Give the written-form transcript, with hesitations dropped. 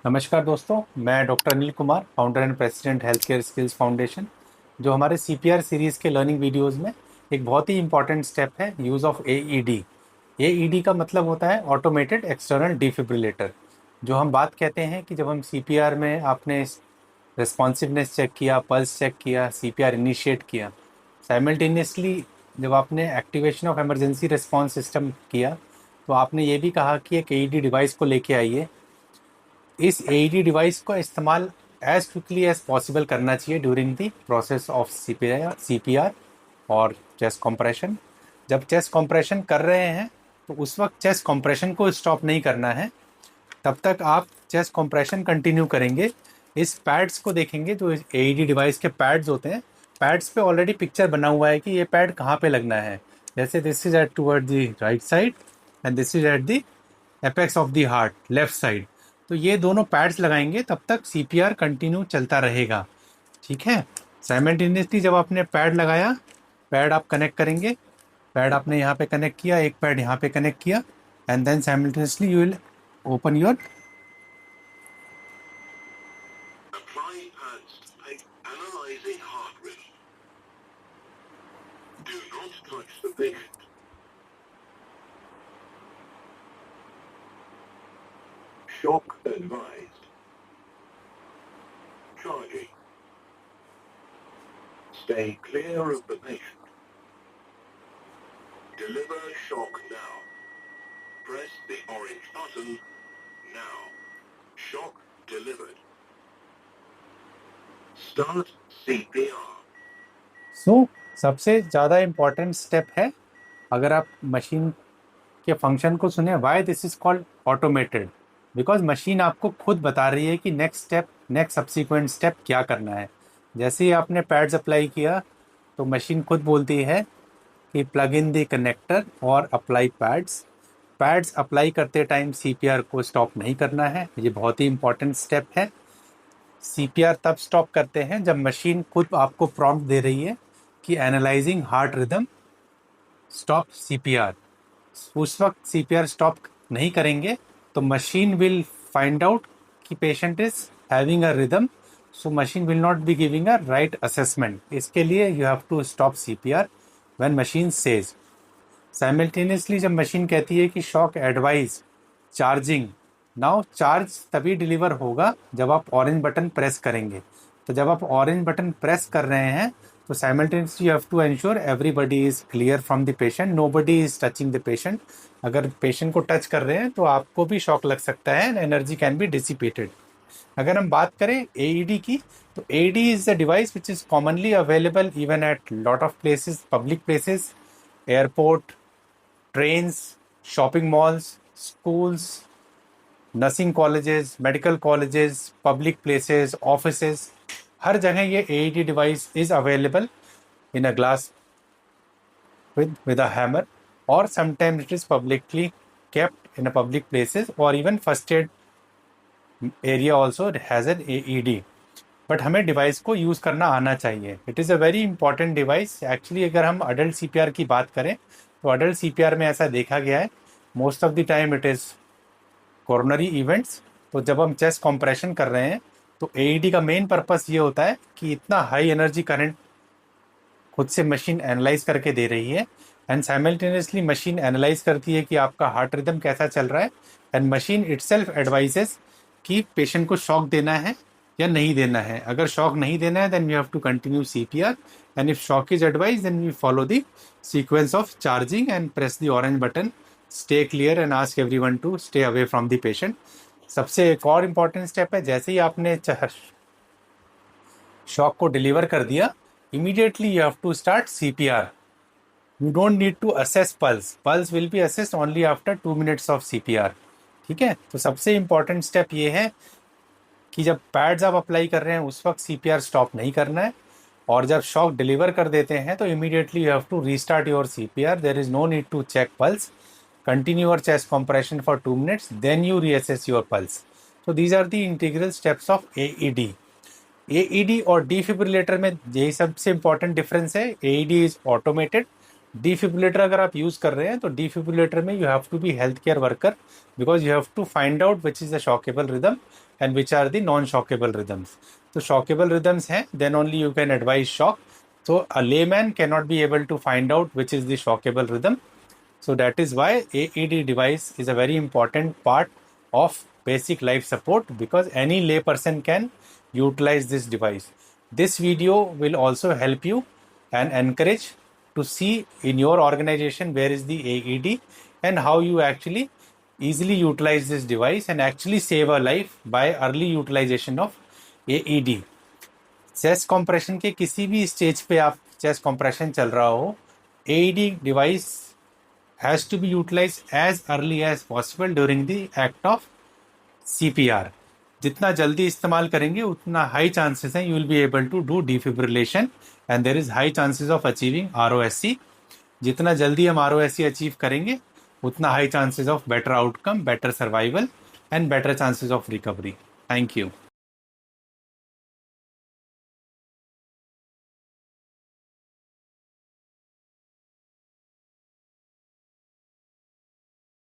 नमस्कार दोस्तों, मैं doctor Anil Kumar, founder and president health care skills foundation. जो हमारे सीपीआर सीरीज़ के लर्निंग वीडियोस में एक बहुत ही इंपॉर्टेंट स्टेप है यूज़ ऑफ एईडी। एईडी का मतलब होता है ऑटोमेटेड एक्सटर्नल डिफिब्रिलेटर। जो हम बात कहते हैं कि जब हम सीपीआर में आपने रिस्पॉन्सिवनेस चेक किया, पल्स चेक किया, सीपीआर इनिशिएट किया, साइमल्टेनियसली जब आपने activation of emergency response system किया, तो आपने ये भी कहा कि एक एईडी डिवाइस को लेके आइए। इस एईडी डिवाइस का इस्तेमाल एज क्विकली एज पॉसिबल करना चाहिए during the process of CPR और चेस्ट कंप्रेशन। जब चेस्ट कंप्रेशन कर रहे हैं तो उस वक्त चेस्ट कंप्रेशन को स्टॉप नहीं करना है, तब तक आप चेस्ट कंप्रेशन कंटिन्यू करेंगे। इस पैड्स को देखेंगे, जो एईडी डिवाइस के पैड्स होते हैं, पैड्स पे ऑलरेडी पिक्चर बना हुआ है कि ये पैड कहाँ पे लगना है। जैसे this is at toward the right side and this is at the apex of the heart left side. तो ये दोनों पैड्स लगाएंगे तब तक सीपीआर कंटिन्यू चलता रहेगा। ठीक है। साइमल्टेनियसली जब आपने पैड लगाया, पैड आप कनेक्ट करेंगे। पैड आपने यहाँ पे कनेक्ट किया, एक पैड यहाँ पे कनेक्ट किया, and then simultaneously you will open your Apply pads analyzing heart rhythm. Do not touch the patient. Shock advised. Charging. Stay clear of the patient. Deliver shock now. Press the orange button now. Shock delivered. Start CPR. सबसे ज़्यादा important step है, अगर आप machine के function को सुने, why this is called automated, because machine आपको खुद बता रही है कि next step, next subsequent step क्या करना है। जैसे ही आपने पैड्स अप्लाई किया तो मशीन खुद बोलती है कि प्लग इन द कनेक्टर और अप्लाई पैड्स। पैड्स अप्लाई करते टाइम सीपीआर को स्टॉप नहीं करना है, ये बहुत ही इंपॉर्टेंट स्टेप है। सीपीआर तब स्टॉप करते हैं जब मशीन खुद आपको प्रॉम्प्ट दे रही है कि analysing heart rhythm, stop CPR. उस वक्त सीपीआर स्टॉप नहीं करेंगे तो मशीन विल फाइंड आउट कि patient is having a rhythm, so machine will not be giving a right assessment. इसके लिए you have to stop CPR when machine says. Simultaneously जब machine कहती है कि shock advise charging, now charge तभी deliver होगा जब आप ऑरेंज बटन प्रेस करेंगे। तो जब आप ऑरेंज बटन प्रेस कर रहे हैं तो simultaneously you have to ensure everybody is clear from the patient, nobody is touching the patient. अगर पेशेंट को टच कर रहे हैं तो आपको भी शॉक लग सकता है and energy can be dissipated. अगर हम बात करें एईडी की, तो AED is the device which is commonly available even at lot of places, public places, airport, trains, shopping malls, schools, nursing colleges, medical colleges, public places, offices, हर जगह ये AED device is available in a glass with a hammer, or sometimes it is publicly kept in a public places, or even first aid area also has an AED। But हमें device को use करना आना चाहिए। It is a very important device actually. अगर हम adult CPR की बात करें तो अडल्ट सीपीआर में ऐसा देखा गया है, most of the time it is coronary events. तो जब हम चेस्ट कंप्रेशन कर रहे हैं तो एईडी का मेन पर्पस ये होता है कि इतना हाई एनर्जी करंट खुद से मशीन एनालाइज करके दे रही है, एंड साइमल्टेनियसली मशीन एनालाइज करती है कि आपका हार्ट रिदम कैसा चल रहा है, एंड मशीन इटसेल्फ एडवाइजेस कि पेशेंट को शॉक देना है या नहीं देना है। अगर शॉक नहीं देना है then you have to continue CPR, and if shock is advise then you follow the sequence of charging and press the orange button, stay clear and ask everyone to stay away from the patient. सबसे एक और important step है, जैसे ही आपने shock को deliver कर दिया, immediately you have to start CPR. You don't need to assess pulse. Pulse will be assessed only after 2 minutes of CPR. ठीक है। तो सबसे इम्पॉर्टेंट स्टेप ये है कि जब पैड्स आप अप्लाई कर रहे हैं उस वक्त CPR स्टॉप नहीं करना है, और जब शॉक डिलीवर कर देते हैं तो immediately you have to restart your CPR. There is no need to check pulse. Continue your chest compression for 2 minutes, then you reassess your pulse. So these are the integral steps of AED. AED और defibrillator में यही सबसे important difference है। AED is automated, defibrillator अगर आप use कर रहे हैं तो डिफिब्रिलेटर में you have to be health care worker, because you have to find out which is the shockable rhythm and which are the non shockable rhythms. तो shockable rhythms हैं, then only you can advise shock. So a layman cannot be able to find out which is the shockable rhythm. So that is why AED device is a very important part of basic life support, because any lay person can utilize this device. This video will also help you and encourage to see in your organization where is the AED and how you actually easily utilize this device and actually save a life by early utilization of AED. Chest compression के किसी भी stage पे आप chest compression चल रहा हो, AED device has to be utilise as early as possible during the act of CPR. जितना जल्दी इस्तेमाल करेंगे उतना हाई चांसेस हैं you will be able to do defibrillation and there is high chances of achieving ROSC. जितना जल्दी हम ROSC achieve करेंगे उतना high chances of better outcome, better survival and better chances of recovery. Thank you.